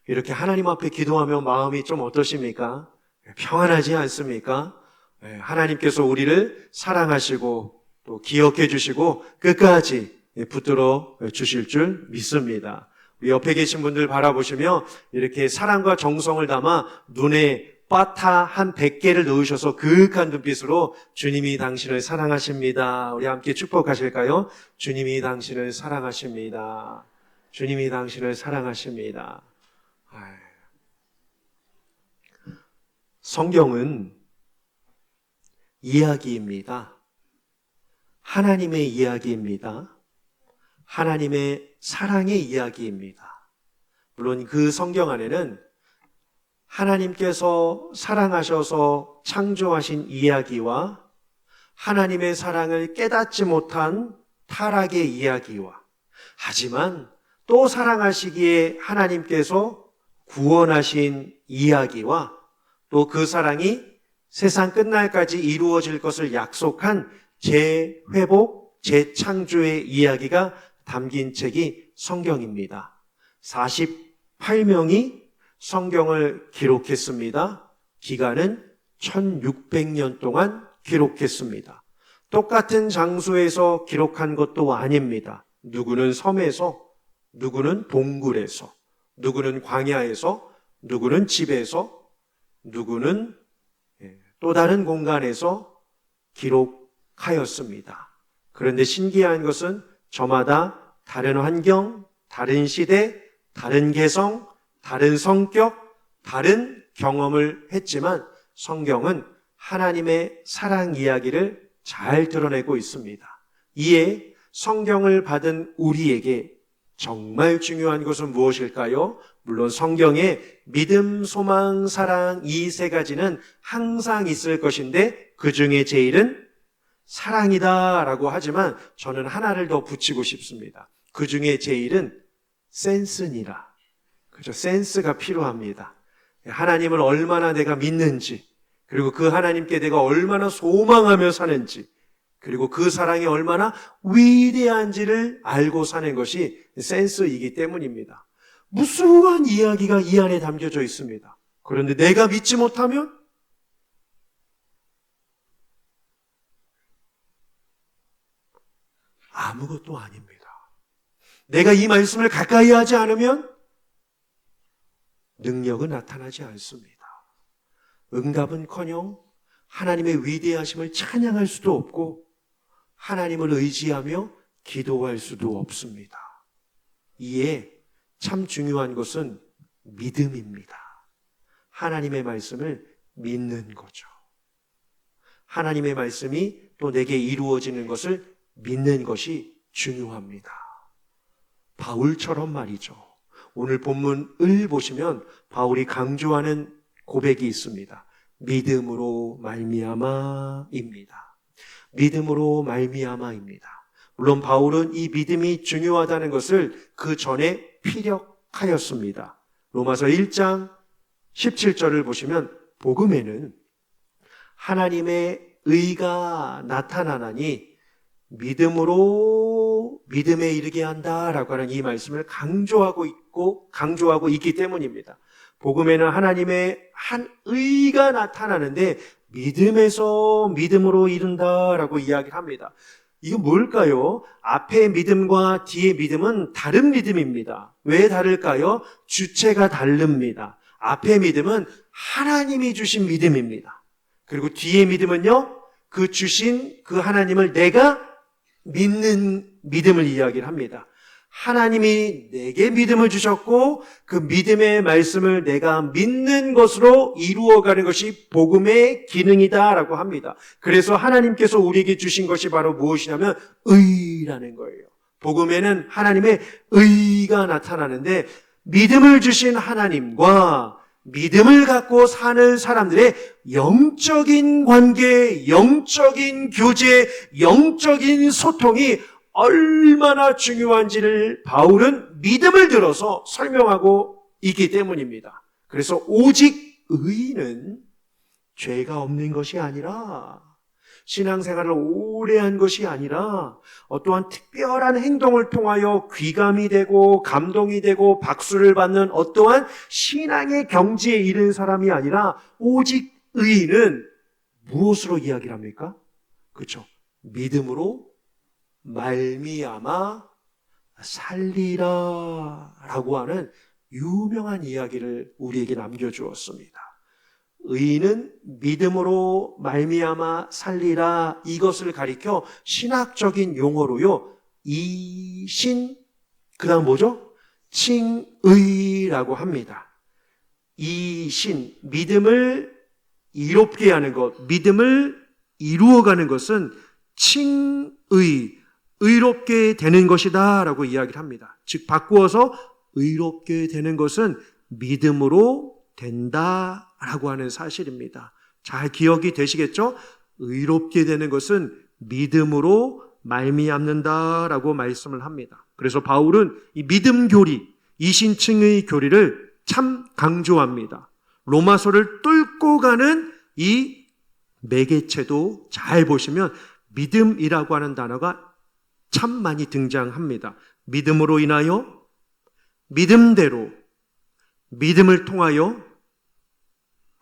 이렇게 하나님 앞에 기도하면 마음이 좀 어떠십니까? 평안하지 않습니까? 하나님께서 우리를 사랑하시고 또 기억해 주시고 끝까지 붙들어 주실 줄 믿습니다. 우리 옆에 계신 분들 바라보시며 이렇게 사랑과 정성을 담아 눈에 바타 한 100개를 넣으셔서 그윽한 눈빛으로 주님이 당신을 사랑하십니다. 우리 함께 축복하실까요? 주님이 당신을 사랑하십니다. 주님이 당신을 사랑하십니다. 성경은 이야기입니다. 하나님의 이야기입니다. 하나님의 사랑의 이야기입니다. 물론 그 성경 안에는 하나님께서 사랑하셔서 창조하신 이야기와 하나님의 사랑을 깨닫지 못한 타락의 이야기와 하지만 또 사랑하시기에 하나님께서 구원하신 이야기와 또 그 사랑이 세상 끝날까지 이루어질 것을 약속한 재회복, 재창조의 이야기가 담긴 책이 성경입니다. 48명이 성경을 기록했습니다. 기간은 1600년 동안 기록했습니다. 똑같은 장소에서 기록한 것도 아닙니다. 누구는 섬에서, 누구는 동굴에서, 누구는 광야에서, 누구는 집에서, 누구는 또 다른 공간에서 기록하였습니다. 그런데 신기한 것은 저마다 다른 환경, 다른 시대, 다른 개성, 다른 성격, 다른 경험을 했지만 성경은 하나님의 사랑 이야기를 잘 드러내고 있습니다. 이에 성경을 받은 우리에게 정말 중요한 것은 무엇일까요? 물론 성경에 믿음, 소망, 사랑 이 세 가지는 항상 있을 것인데 그 중에 제일은 사랑이다라고 하지만 저는 하나를 더 붙이고 싶습니다. 그 중에 제일은 센스니라. 그죠? 센스가 필요합니다. 하나님을 얼마나 내가 믿는지, 그리고 그 하나님께 내가 얼마나 소망하며 사는지, 그리고 그 사랑이 얼마나 위대한지를 알고 사는 것이 센스이기 때문입니다. 무수한 이야기가 이 안에 담겨져 있습니다. 그런데 내가 믿지 못하면 아무것도 아닙니다. 내가 이 말씀을 가까이 하지 않으면 능력은 나타나지 않습니다. 응답은커녕 하나님의 위대하심을 찬양할 수도 없고 하나님을 의지하며 기도할 수도 없습니다. 이에 참 중요한 것은 믿음입니다. 하나님의 말씀을 믿는 거죠. 하나님의 말씀이 또 내게 이루어지는 것을 믿는 것이 중요합니다. 바울처럼 말이죠. 오늘 본문을 보시면 바울이 강조하는 고백이 있습니다. 믿음으로 말미암아입니다. 믿음으로 말미암아입니다. 물론 바울은 이 믿음이 중요하다는 것을 그 전에 피력하였습니다. 로마서 1장 17절을 보시면 복음에는 하나님의 의가 나타나나니 믿음으로 믿음에 이르게 한다라고 하는 이 말씀을 강조하고 있기 때문입니다. 복음에는 하나님의 한 의가 나타나는데 믿음에서 믿음으로 이른다라고 이야기를 합니다. 이거 뭘까요? 앞에 믿음과 뒤에 믿음은 다른 믿음입니다. 왜 다를까요? 주체가 다릅니다. 앞에 믿음은 하나님이 주신 믿음입니다. 그리고 뒤에 믿음은요, 그 주신 그 하나님을 내가 믿는 믿음을 이야기를 합니다. 하나님이 내게 믿음을 주셨고 그 믿음의 말씀을 내가 믿는 것으로 이루어가는 것이 복음의 기능이다라고 합니다. 그래서 하나님께서 우리에게 주신 것이 바로 무엇이냐면 의라는 거예요. 복음에는 하나님의 의가 나타나는데 믿음을 주신 하나님과 믿음을 갖고 사는 사람들의 영적인 관계, 영적인 교제, 영적인 소통이 얼마나 중요한지를 바울은 믿음을 들어서 설명하고 있기 때문입니다. 그래서 오직 의인은 죄가 없는 것이 아니라 신앙생활을 오래 한 것이 아니라 어떠한 특별한 행동을 통하여 귀감이 되고 감동이 되고 박수를 받는 어떠한 신앙의 경지에 이른 사람이 아니라 오직 의인은 무엇으로 이야기를 합니까? 그렇죠. 믿음으로 말미암아 살리라 라고 하는 유명한 이야기를 우리에게 남겨주었습니다. 의인은 믿음으로 말미암아 살리라, 이것을 가리켜 신학적인 용어로요, 이신, 그 다음 뭐죠? 칭의라고 합니다. 이신, 믿음을 이롭게 하는 것, 믿음을 이루어가는 것은 칭의, 의롭게 되는 것이다 라고 이야기를 합니다. 즉 바꾸어서 의롭게 되는 것은 믿음으로 된다라고 하는 사실입니다. 잘 기억이 되시겠죠? 의롭게 되는 것은 믿음으로 말미암는다라고 말씀을 합니다. 그래서 바울은 이 믿음 교리, 이신칭의 교리를 참 강조합니다. 로마서를 뚫고 가는 이 매개체도 잘 보시면 믿음이라고 하는 단어가 참 많이 등장합니다. 믿음으로 인하여, 믿음대로, 믿음을 통하여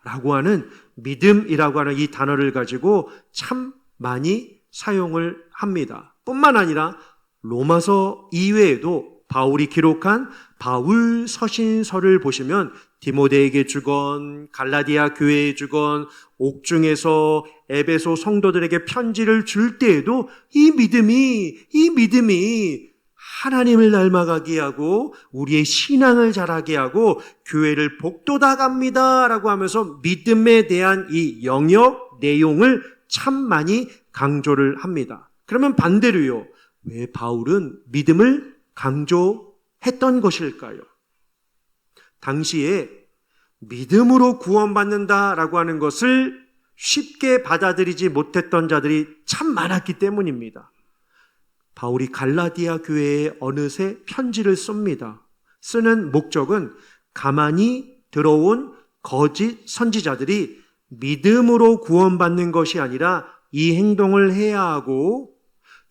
라고 하는 믿음이라고 하는 이 단어를 가지고 참 많이 사용을 합니다. 뿐만 아니라 로마서 이외에도 바울이 기록한 바울 서신서를 보시면 디모데에게 주건, 갈라디아 교회에 주건, 옥중에서 에베소 성도들에게 편지를 줄 때에도 이 믿음이 하나님을 닮아가게 하고 우리의 신앙을 자라게 하고 교회를 복돋아갑니다 라고 하면서 믿음에 대한 이 영역, 내용을 참 많이 강조를 합니다. 그러면 반대로요, 왜 바울은 믿음을 강조했던 것일까요? 당시에 믿음으로 구원받는다라고 하는 것을 쉽게 받아들이지 못했던 자들이 참 많았기 때문입니다. 바울이 갈라디아 교회에 어느새 편지를 씁니다. 쓰는 목적은 가만히 들어온 거짓 선지자들이 믿음으로 구원받는 것이 아니라 이 행동을 해야 하고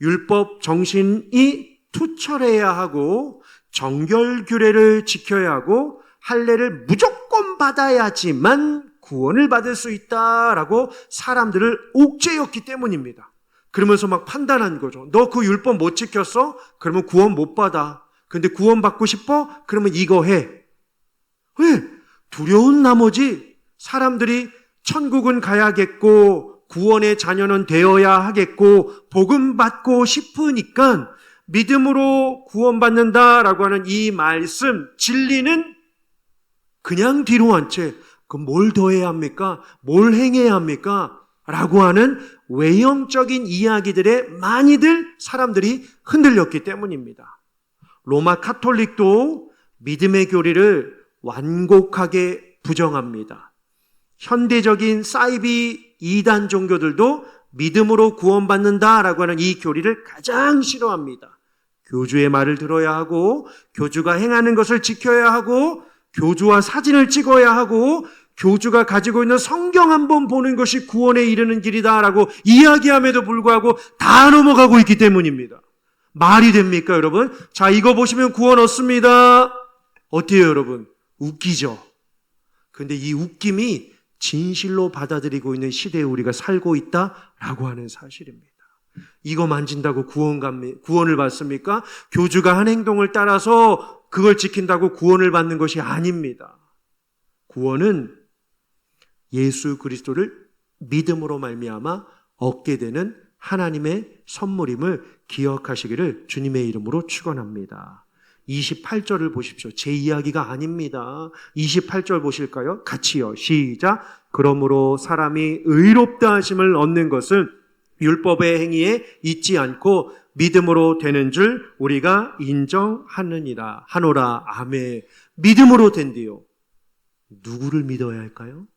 율법 정신이 투철해야 하고 정결규례를 지켜야 하고 할례를 무조건 받아야지만 구원을 받을 수 있다라고 사람들을 옥죄였기 때문입니다. 그러면서 막 판단한 거죠. 너 그 율법 못 지켰어? 그러면 구원 못 받아. 근데 구원 받고 싶어? 그러면 이거 해. 왜? 두려운 나머지 사람들이 천국은 가야겠고 구원의 자녀는 되어야 하겠고 복음 받고 싶으니까 믿음으로 구원받는다라고 하는 이 말씀, 진리는 그냥 뒤로 한 채 그럼 뭘 더 해야 합니까? 뭘 행해야 합니까? 라고 하는 외형적인 이야기들에 많이들 사람들이 흔들렸기 때문입니다. 로마 카톨릭도 믿음의 교리를 완곡하게 부정합니다. 현대적인 사이비 이단 종교들도 믿음으로 구원받는다라고 하는 이 교리를 가장 싫어합니다. 교주의 말을 들어야 하고 교주가 행하는 것을 지켜야 하고 교주와 사진을 찍어야 하고 교주가 가지고 있는 성경 한 번 보는 것이 구원에 이르는 길이다라고 이야기함에도 불구하고 다 넘어가고 있기 때문입니다. 말이 됩니까, 여러분? 자, 이거 보시면 구원 얻습니다. 어때요, 여러분? 웃기죠? 근데 이 웃김이 진실로 받아들이고 있는 시대에 우리가 살고 있다라고 하는 사실입니다. 이거 만진다고 구원을 받습니까? 교주가 한 행동을 따라서 그걸 지킨다고 구원을 받는 것이 아닙니다. 구원은 예수 그리스도를 믿음으로 말미암아 얻게 되는 하나님의 선물임을 기억하시기를 주님의 이름으로 축원합니다. 28절을 보십시오. 제 이야기가 아닙니다. 28절 보실까요? 같이요. 시작. 그러므로 사람이 의롭다 하심을 얻는 것은 율법의 행위에 있지 않고 믿음으로 되는 줄 우리가 인정하느니라 하노라. 아멘. 믿음으로 된대요. 누구를 믿어야 할까요?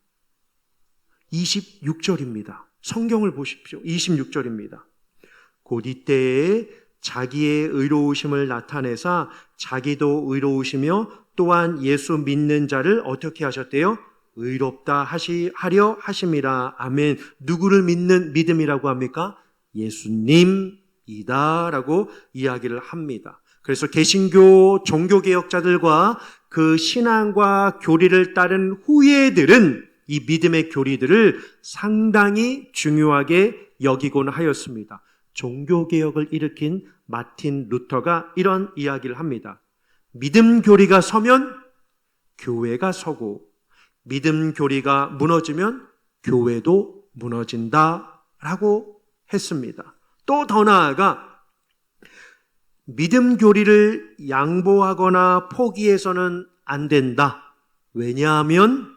26절입니다. 성경을 보십시오. 26절입니다. 곧 이때에 자기의 의로우심을 나타내사 자기도 의로우시며 또한 예수 믿는 자를 어떻게 하셨대요? 의롭다 하려 하심이라. 아멘. 누구를 믿는 믿음이라고 합니까? 예수님이다라고 이야기를 합니다. 그래서 개신교 종교개혁자들과 그 신앙과 교리를 따른 후예들은 이 믿음의 교리들을 상당히 중요하게 여기곤 하였습니다. 종교개혁을 일으킨 마틴 루터가 이런 이야기를 합니다. 믿음 교리가 서면 교회가 서고, 믿음 교리가 무너지면 교회도 무너진다라고 했습니다. 또 더 나아가 믿음 교리를 양보하거나 포기해서는 안 된다. 왜냐하면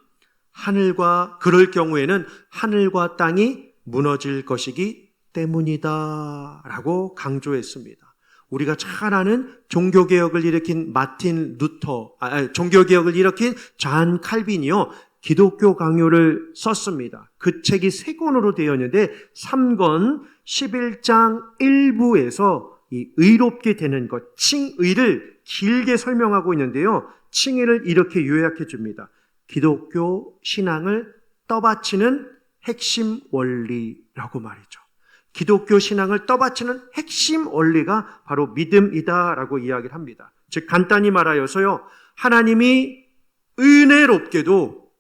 그럴 경우에는 하늘과 땅이 무너질 것이기 때문이다 라고 강조했습니다. 우리가 잘 아는 종교개혁을 일으킨 종교개혁을 일으킨 존 칼빈이요, 기독교 강요를 썼습니다. 그 책이 3권으로 되어 있는데 3권 11장 1부에서 이 의롭게 되는 것, 칭의를 길게 설명하고 있는데요. 칭의를 이렇게 요약해 줍니다. 기독교 신앙을 떠받치는 핵심 원리라고 말이죠. 기독교 신앙을 떠받치는 핵심 원리가 바로 믿음이다라고 이야기를 합니다. 즉 간단히 말하여서요, 하나님이 은혜롭게도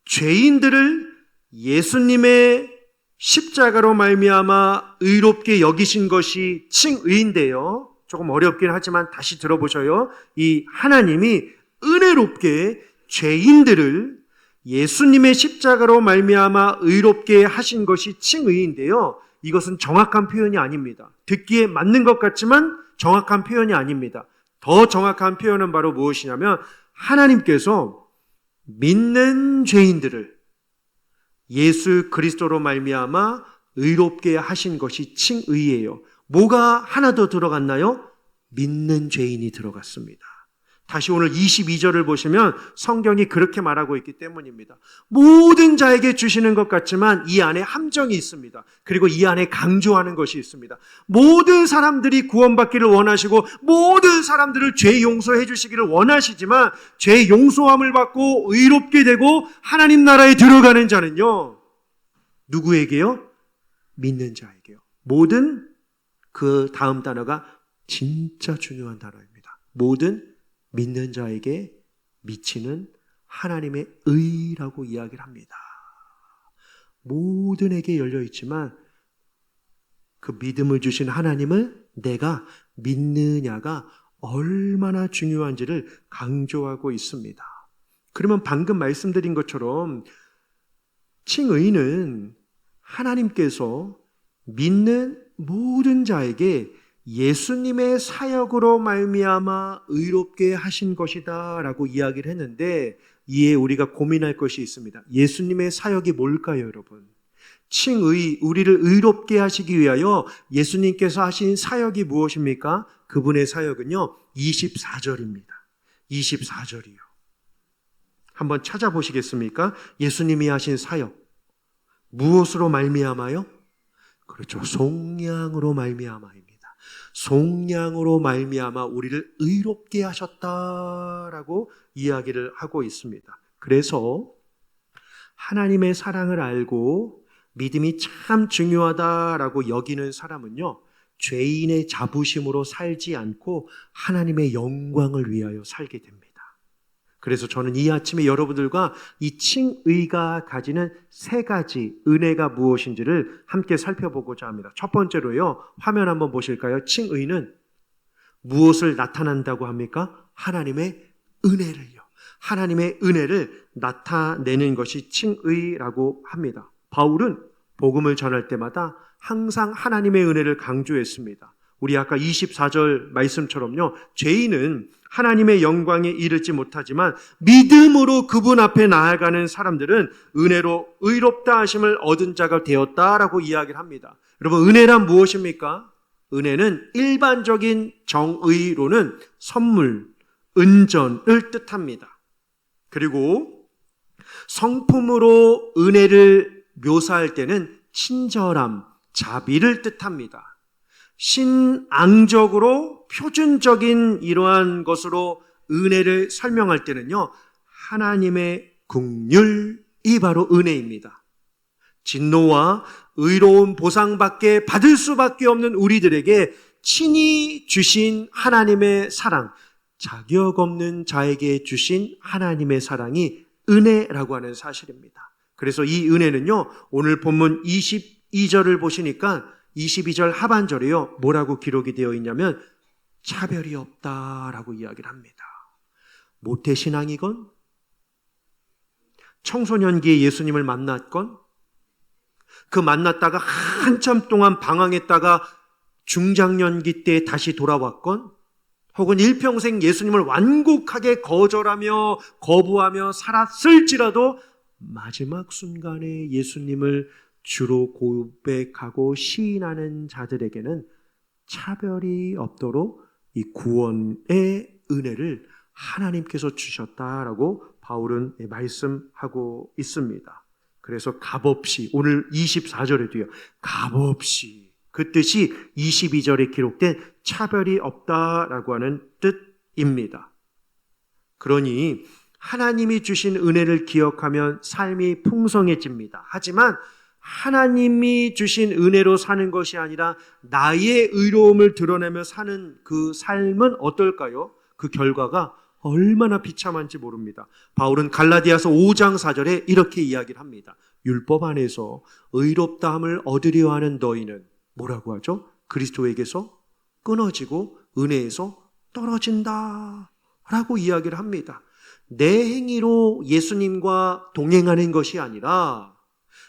죄인들을 예수님의 십자가로 말미암아 의롭게 여기신 것이 칭의인데요. 조금 어렵긴 하지만 다시 들어보셔요. 이 하나님이 은혜롭게 죄인들을 예수님의 십자가로 말미암아 의롭게 하신 것이 칭의인데요. 이것은 정확한 표현이 아닙니다. 듣기에 맞는 것 같지만 정확한 표현이 아닙니다. 더 정확한 표현은 바로 무엇이냐면 하나님께서 믿는 죄인들을 예수 그리스도로 말미암아 의롭게 하신 것이 칭의예요. 뭐가 하나 더 들어갔나요? 믿는 죄인이 들어갔습니다. 다시 오늘 22절을 보시면 성경이 그렇게 말하고 있기 때문입니다. 모든 자에게 주시는 것 같지만 이 안에 함정이 있습니다. 그리고 이 안에 강조하는 것이 있습니다. 모든 사람들이 구원받기를 원하시고 모든 사람들을 죄 용서해 주시기를 원하시지만 죄 용서함을 받고 의롭게 되고 하나님 나라에 들어가는 자는요, 누구에게요? 믿는 자에게요. 모든, 그 다음 단어가 진짜 중요한 단어입니다. 모든 믿는 자에게 미치는 하나님의 의라고 이야기를 합니다. 모든에게 열려있지만 그 믿음을 주신 하나님을 내가 믿느냐가 얼마나 중요한지를 강조하고 있습니다. 그러면 방금 말씀드린 것처럼 칭의는 하나님께서 믿는 모든 자에게 예수님의 사역으로 말미암아 의롭게 하신 것이다 라고 이야기를 했는데, 이에 우리가 고민할 것이 있습니다. 예수님의 사역이 뭘까요, 여러분? 칭의, 우리를 의롭게 하시기 위하여 예수님께서 하신 사역이 무엇입니까? 그분의 사역은요 24절입니다. 24절이요. 한번 찾아보시겠습니까? 예수님이 하신 사역, 무엇으로 말미암아요? 그렇죠, 속량으로 말미암아입니다. 속량으로 말미암아 우리를 의롭게 하셨다라고 이야기를 하고 있습니다. 그래서 하나님의 사랑을 알고 믿음이 참 중요하다라고 여기는 사람은요, 죄인의 자부심으로 살지 않고 하나님의 영광을 위하여 살게 됩니다. 그래서 저는 이 아침에 여러분들과 이 칭의가 가지는 3가지 은혜가 무엇인지를 함께 살펴보고자 합니다. 첫 번째로요, 화면 한번 보실까요? 칭의는 무엇을 나타난다고 합니까? 하나님의 은혜를요. 하나님의 은혜를 나타내는 것이 칭의라고 합니다. 바울은 복음을 전할 때마다 항상 하나님의 은혜를 강조했습니다. 우리 아까 24절 말씀처럼요, 죄인은 하나님의 영광에 이르지 못하지만 믿음으로 그분 앞에 나아가는 사람들은 은혜로 의롭다 하심을 얻은 자가 되었다라고 이야기를 합니다. 여러분, 은혜란 무엇입니까? 은혜는 일반적인 정의로는 선물, 은전을 뜻합니다. 그리고 성품으로 은혜를 묘사할 때는 친절함, 자비를 뜻합니다. 신앙적으로 표준적인 이러한 것으로 은혜를 설명할 때는요, 하나님의 긍휼, 이 바로 은혜입니다. 진노와 의로운 보상밖에 받을 수밖에 없는 우리들에게 친히 주신 하나님의 사랑, 자격 없는 자에게 주신 하나님의 사랑이 은혜라고 하는 사실입니다. 그래서 이 은혜는요, 오늘 본문 22절을 보시니까 22절 하반절에요, 뭐라고 기록이 되어 있냐면 차별이 없다라고 이야기를 합니다. 모태신앙이건, 청소년기에 예수님을 만났건, 그 만났다가 한참 동안 방황했다가 중장년기 때 다시 돌아왔건, 혹은 일평생 예수님을 완곡하게 거절하며 거부하며 살았을지라도 마지막 순간에 예수님을 주로 고백하고 시인하는 자들에게는 차별이 없도록 이 구원의 은혜를 하나님께서 주셨다라고 바울은 말씀하고 있습니다. 그래서 값없이, 오늘 24절에도요, 값없이, 그 뜻이 22절에 기록된 차별이 없다라고 하는 뜻입니다. 그러니 하나님이 주신 은혜를 기억하면 삶이 풍성해집니다. 하지만 하나님이 주신 은혜로 사는 것이 아니라 나의 의로움을 드러내며 사는 그 삶은 어떨까요? 그 결과가 얼마나 비참한지 모릅니다. 바울은 갈라디아서 5장 4절에 이렇게 이야기를 합니다. 율법 안에서 의롭다함을 얻으려 하는 너희는 뭐라고 하죠? 그리스도에게서 끊어지고 은혜에서 떨어진다 라고 이야기를 합니다. 내 행위로 예수님과 동행하는 것이 아니라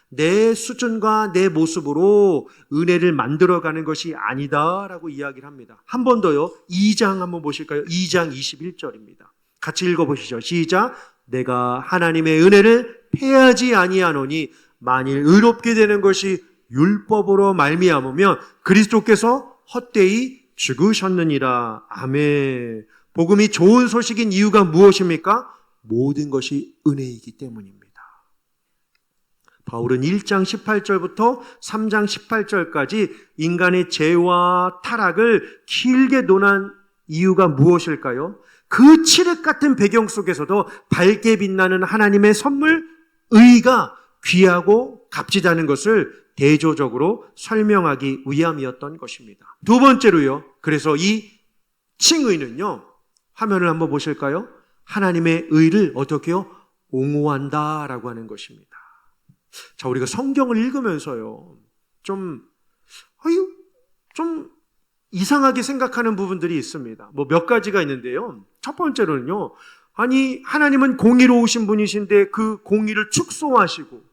내 수준과 내 모습으로 은혜를 만들어가는 것이 아니다라고 이야기를 합니다. 한 번 더요. 2장 한번 보실까요? 2장 21절입니다. 같이 읽어보시죠. 시작. 내가 하나님의 은혜를 패하지 아니하노니 만일 의롭게 되는 것이 율법으로 말미암으면 그리스도께서 헛되이 죽으셨느니라. 아멘. 복음이 좋은 소식인 이유가 무엇입니까? 모든 것이 은혜이기 때문입니다. 바울은 1장 18절부터 3장 18절까지 인간의 죄와 타락을 길게 논한 이유가 무엇일까요? 그 칠흑 같은 배경 속에서도 밝게 빛나는 하나님의 선물, 의가 귀하고 값지다는 것을 대조적으로 설명하기 위함이었던 것입니다. 두 번째로요. 그래서 이 칭의는요. 화면을 한번 보실까요? 하나님의 의를 어떻게요? 옹호한다라고 하는 것입니다. 자, 우리가 성경을 읽으면서요. 좀 이상하게 생각하는 부분들이 있습니다. 뭐 몇 가지가 있는데요. 첫 번째로는요. 아니, 하나님은 공의로우신 분이신데 그 공의를 축소하시고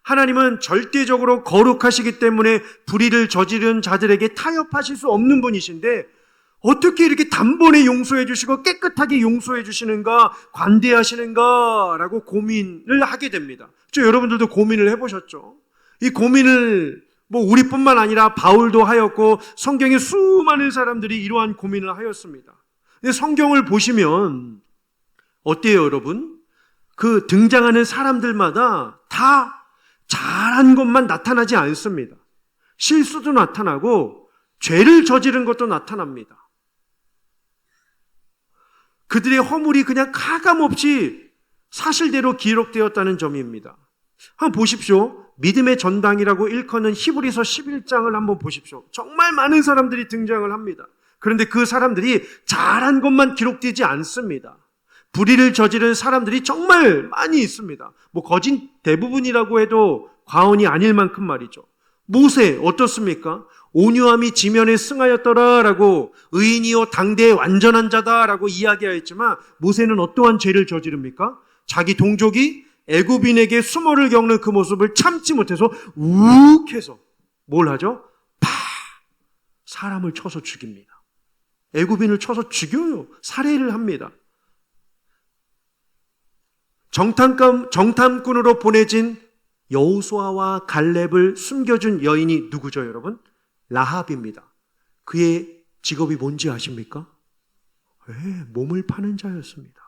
하나님은 절대적으로 거룩하시기 때문에 불의를 저지른 자들에게 타협하실 수 없는 분이신데 어떻게 이렇게 단번에 용서해 주시고 깨끗하게 용서해 주시는가, 관대하시는가 라고 고민을 하게 됩니다. 여러분들도 고민을 해보셨죠? 이 고민을 우리뿐만 아니라 바울도 하였고 성경의 수많은 사람들이 이러한 고민을 하였습니다. 근데 성경을 보시면 어때요, 여러분? 그 등장하는 사람들마다 다 잘한 것만 나타나지 않습니다. 실수도 나타나고 죄를 저지른 것도 나타납니다. 그들의 허물이 그냥 가감없이 사실대로 기록되었다는 점입니다. 한번 보십시오. 믿음의 전당이라고 일컫는 히브리서 11장을 한번 보십시오. 정말 많은 사람들이 등장을 합니다. 그런데 그 사람들이 잘한 것만 기록되지 않습니다. 불의를 저지른 사람들이 정말 많이 있습니다. 거진 대부분이라고 해도 과언이 아닐 만큼 말이죠. 모세 어떻습니까? 온유함이 지면에 승하였더라라고 의인이요 당대의 완전한 자다라고 이야기하였지만 모세는 어떠한 죄를 저지릅니까? 자기 동족이 애굽인에게 수모를 겪는 그 모습을 참지 못해서 욱해서 뭘 하죠? 사람을 쳐서 죽입니다. 애굽인을 쳐서 죽여요. 살해를 합니다. 정탐꾼으로 보내진 여호수아와 갈렙을 숨겨준 여인이 누구죠, 여러분? 라합입니다. 그의 직업이 뭔지 아십니까? 몸을 파는 자였습니다.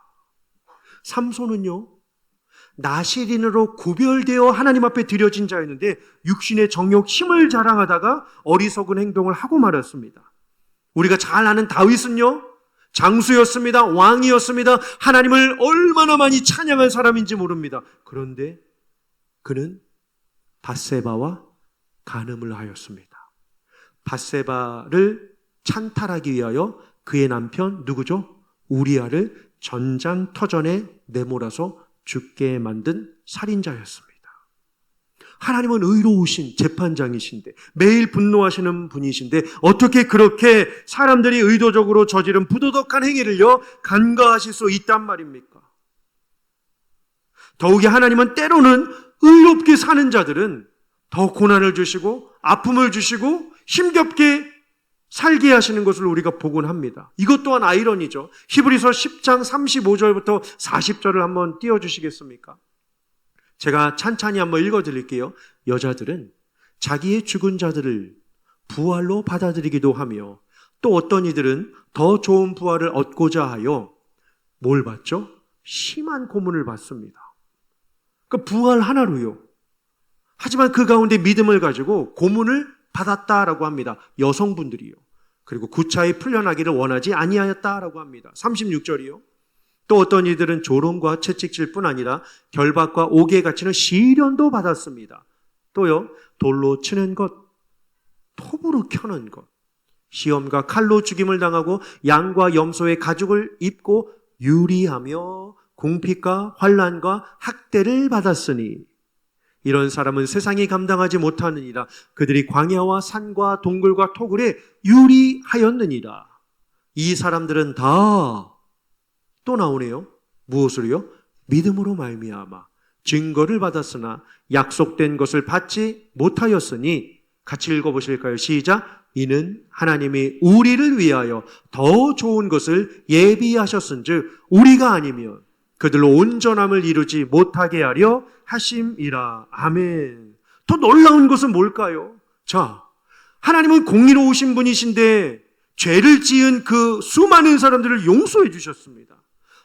삼손은요, 나실인으로 구별되어 하나님 앞에 드려진 자였는데 육신의 정욕, 힘을 자랑하다가 어리석은 행동을 하고 말았습니다. 우리가 잘 아는 다윗은요, 장수였습니다. 왕이었습니다. 하나님을 얼마나 많이 찬양한 사람인지 모릅니다. 그런데 그는 밧세바와 간음을 하였습니다. 밧세바를 찬탈하기 위하여 그의 남편 누구죠? 우리아를 전장터전에 내몰아서 죽게 만든 살인자였습니다. 하나님은 의로우신 재판장이신데, 매일 분노하시는 분이신데 어떻게 그렇게 사람들이 의도적으로 저지른 부도덕한 행위를요 간과하실 수 있단 말입니까? 더욱이 하나님은 때로는 의롭게 사는 자들은 더 고난을 주시고 아픔을 주시고 힘겹게 살게 하시는 것을 우리가 보곤 합니다. 이것 또한 아이러니죠. 히브리서 10장 35절부터 40절을 한번 띄워주시겠습니까? 제가 찬찬히 한번 읽어드릴게요. 여자들은 자기의 죽은 자들을 부활로 받아들이기도 하며 또 어떤 이들은 더 좋은 부활을 얻고자 하여 뭘 받죠? 심한 고문을 받습니다. 그 부활 하나로요. 하지만 그 가운데 믿음을 가지고 고문을 받았다라고 합니다. 여성분들이요. 그리고 구차히 풀려나기를 원하지 아니하였다라고 합니다. 36절이요. 또 어떤 이들은 조롱과 채찍질 뿐 아니라 결박과 옥에 갇히는 시련도 받았습니다. 또요, 돌로 치는 것, 톱으로 켜는 것, 시험과 칼로 죽임을 당하고 양과 염소의 가죽을 입고 유리하며 궁핍과 환난과 학대를 받았으니 이런 사람은 세상이 감당하지 못하느니라. 그들이 광야와 산과 동굴과 토굴에 유리하였느니라. 이 사람들은 다 또 나오네요. 무엇으로요? 믿음으로 말미암아 증거를 받았으나 약속된 것을 받지 못하였으니, 같이 읽어보실까요? 시작. 이는 하나님이 우리를 위하여 더 좋은 것을 예비하셨은즉 우리가 아니면 그들로 온전함을 이루지 못하게 하려 하심이라. 아멘. 더 놀라운 것은 뭘까요? 자, 하나님은 공의로우신 분이신데 죄를 지은 그 수많은 사람들을 용서해 주셨습니다.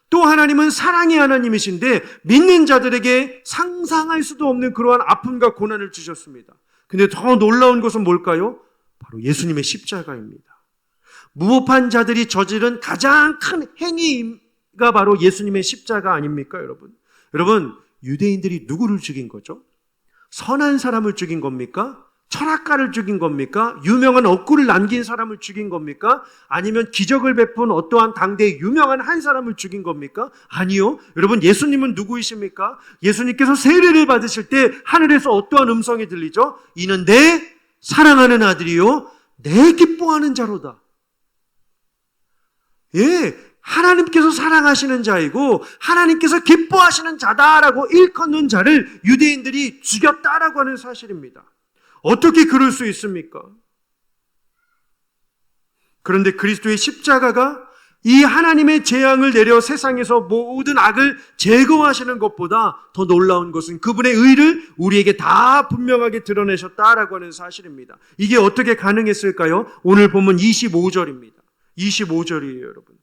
또 하나님은 사랑의 하나님이신데 믿는 자들에게 상상할 수도 없는 그러한 아픔과 고난을 주셨습니다. 근데 더 놀라운 것은 뭘까요? 바로 예수님의 십자가입니다. 무법한 자들이 저지른 가장 큰 행위가 바로 예수님의 십자가 아닙니까, 여러분? 여러분, 유대인들이 누구를 죽인 거죠? 선한 사람을 죽인 겁니까? 철학가를 죽인 겁니까? 유명한 억구를 남긴 사람을 죽인 겁니까? 아니면 기적을 베푼 어떠한 당대의 유명한 한 사람을 죽인 겁니까? 아니요. 여러분, 예수님은 누구이십니까? 예수님께서 세례를 받으실 때 하늘에서 어떠한 음성이 들리죠? 이는 내 사랑하는 아들이요 내 기뻐하는 자로다. 예, 하나님께서 사랑하시는 자이고 하나님께서 기뻐하시는 자다라고 일컫는 자를 유대인들이 죽였다라고 하는 사실입니다. 어떻게 그럴 수 있습니까? 그런데 그리스도의 십자가가 이 하나님의 재앙을 내려 세상에서 모든 악을 제거하시는 것보다 더 놀라운 것은 그분의 의를 우리에게 다 분명하게 드러내셨다라고 하는 사실입니다. 이게 어떻게 가능했을까요? 오늘 본문 25절입니다. 25절이에요, 여러분.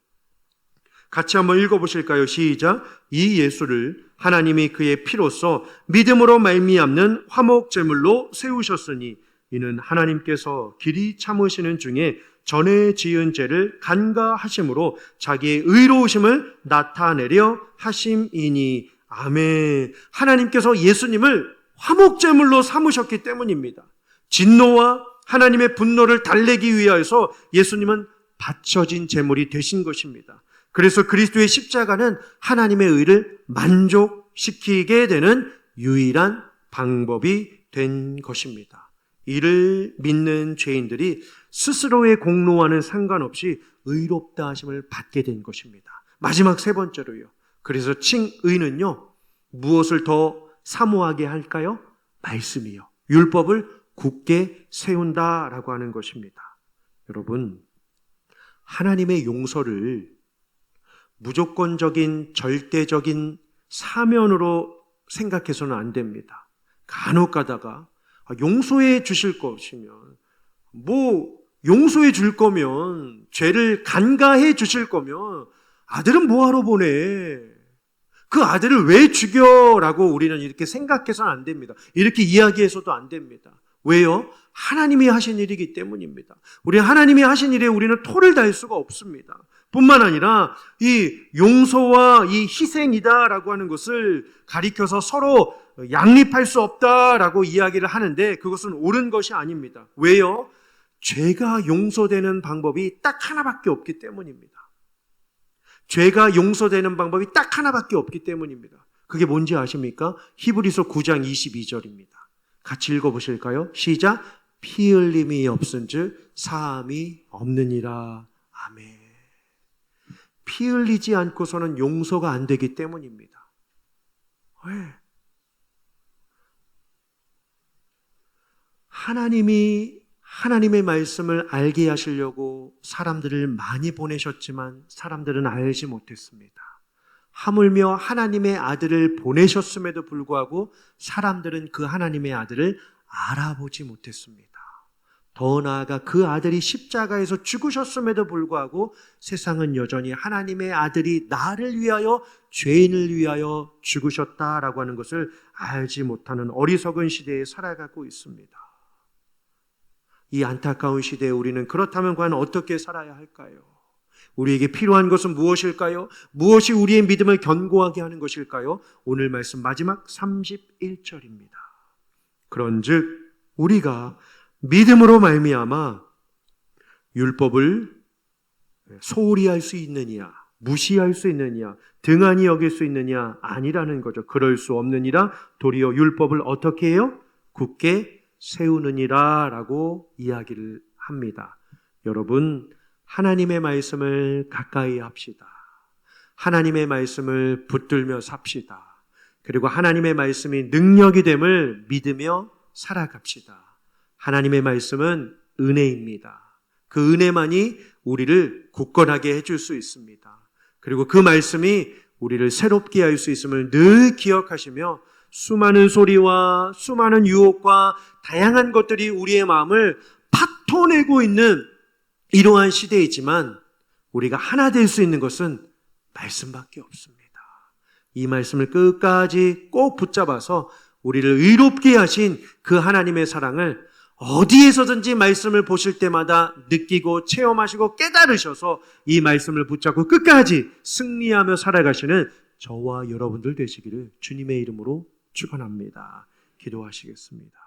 같이 한번 읽어보실까요? 시작. 이 예수를 하나님이 그의 피로써 믿음으로 말미암는 화목제물로 세우셨으니 이는 하나님께서 길이 참으시는 중에 전에 지은 죄를 간과하심으로 자기의 의로우심을 나타내려 하심이니. 아멘. 하나님께서 예수님을 화목제물로 삼으셨기 때문입니다. 진노와 하나님의 분노를 달래기 위하여서 예수님은 바쳐진 제물이 되신 것입니다. 그래서 그리스도의 십자가는 하나님의 의를 만족시키게 되는 유일한 방법이 된 것입니다. 이를 믿는 죄인들이 스스로의 공로와는 상관없이 의롭다 하심을 받게 된 것입니다. 마지막 세 번째로요. 그래서 칭의는요, 무엇을 더 사모하게 할까요? 말씀이요. 율법을 굳게 세운다라고 하는 것입니다. 여러분, 하나님의 용서를 무조건적인 절대적인 사면으로 생각해서는 안 됩니다. 간혹 가다가 용서해 주실 것이면, 용서해 줄 거면, 죄를 간과해 주실 거면 아들은 뭐하러 보내? 그 아들을 왜 죽여라고 우리는 이렇게 생각해서는 안 됩니다. 이렇게 이야기해서도 안 됩니다. 왜요? 하나님이 하신 일이기 때문입니다. 우리 하나님이 하신 일에 우리는 토를 달 수가 없습니다. 뿐만 아니라 이 용서와 이 희생이다라고 하는 것을 가리켜서 서로 양립할 수 없다라고 이야기를 하는데 그것은 옳은 것이 아닙니다. 왜요? 죄가 용서되는 방법이 딱 하나밖에 없기 때문입니다. 죄가 용서되는 방법이 딱 하나밖에 없기 때문입니다. 그게 뭔지 아십니까? 히브리서 9장 22절입니다. 같이 읽어보실까요? 시작. 피 흘림이 없은즉 사함이 없느니라. 아멘. 피 흘리지 않고서는 용서가 안 되기 때문입니다. 왜? 하나님이 하나님의 말씀을 알게 하시려고 사람들을 많이 보내셨지만 사람들은 알지 못했습니다. 하물며 하나님의 아들을 보내셨음에도 불구하고 사람들은 그 하나님의 아들을 알아보지 못했습니다. 더 나아가 그 아들이 십자가에서 죽으셨음에도 불구하고 세상은 여전히 하나님의 아들이 나를 위하여 죄인을 위하여 죽으셨다라고 하는 것을 알지 못하는 어리석은 시대에 살아가고 있습니다. 이 안타까운 시대에 우리는 그렇다면 과연 어떻게 살아야 할까요? 우리에게 필요한 것은 무엇일까요? 무엇이 우리의 믿음을 견고하게 하는 것일까요? 오늘 말씀 마지막 31절입니다. 그런즉 우리가 믿음으로 말미암아 율법을 소홀히 할 수 있느냐, 무시할 수 있느냐, 등한히 여길 수 있느냐? 아니라는 거죠. 그럴 수 없느니라. 도리어 율법을 어떻게 해요? 굳게 세우느니라 라고 이야기를 합니다. 여러분, 하나님의 말씀을 가까이 합시다. 하나님의 말씀을 붙들며 삽시다. 그리고 하나님의 말씀이 능력이 됨을 믿으며 살아갑시다. 하나님의 말씀은 은혜입니다. 그 은혜만이 우리를 굳건하게 해줄 수 있습니다. 그리고 그 말씀이 우리를 새롭게 할 수 있음을 늘 기억하시며 수많은 소리와 수많은 유혹과 다양한 것들이 우리의 마음을 파토내고 있는 이러한 시대이지만 우리가 하나 될 수 있는 것은 말씀밖에 없습니다. 이 말씀을 끝까지 꼭 붙잡아서 우리를 의롭게 하신 그 하나님의 사랑을 어디에서든지 말씀을 보실 때마다 느끼고 체험하시고 깨달으셔서 이 말씀을 붙잡고 끝까지 승리하며 살아가시는 저와 여러분들 되시기를 주님의 이름으로 축원합니다. 기도하시겠습니다.